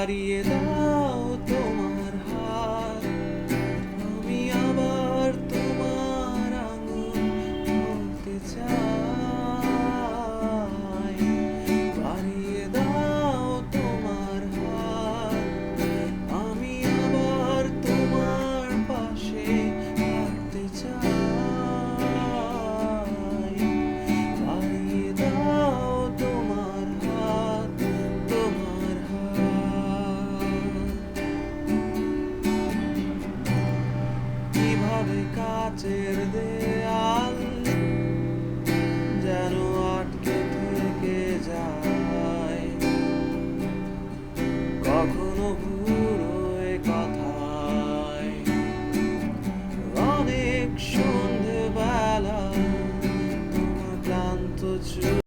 বাড়িয়ে দাও তোমার হাত, আমি আবার তোমার আঙুল ধরতে চাই। বাড়িয়ে দাও তোমার হাত, আমি আবার তোমার পাশে হাঁটতে চাই। বাড়িয়ে দাও তোমার হাত, তোমার হাত। কিভাবে কাচের দেয়াল যেন আটকে থেকে যায়, কখনো ঘুরো এ কথায়। অনেক সন্ধেবেলা তোমার ক্লান্ত চোখ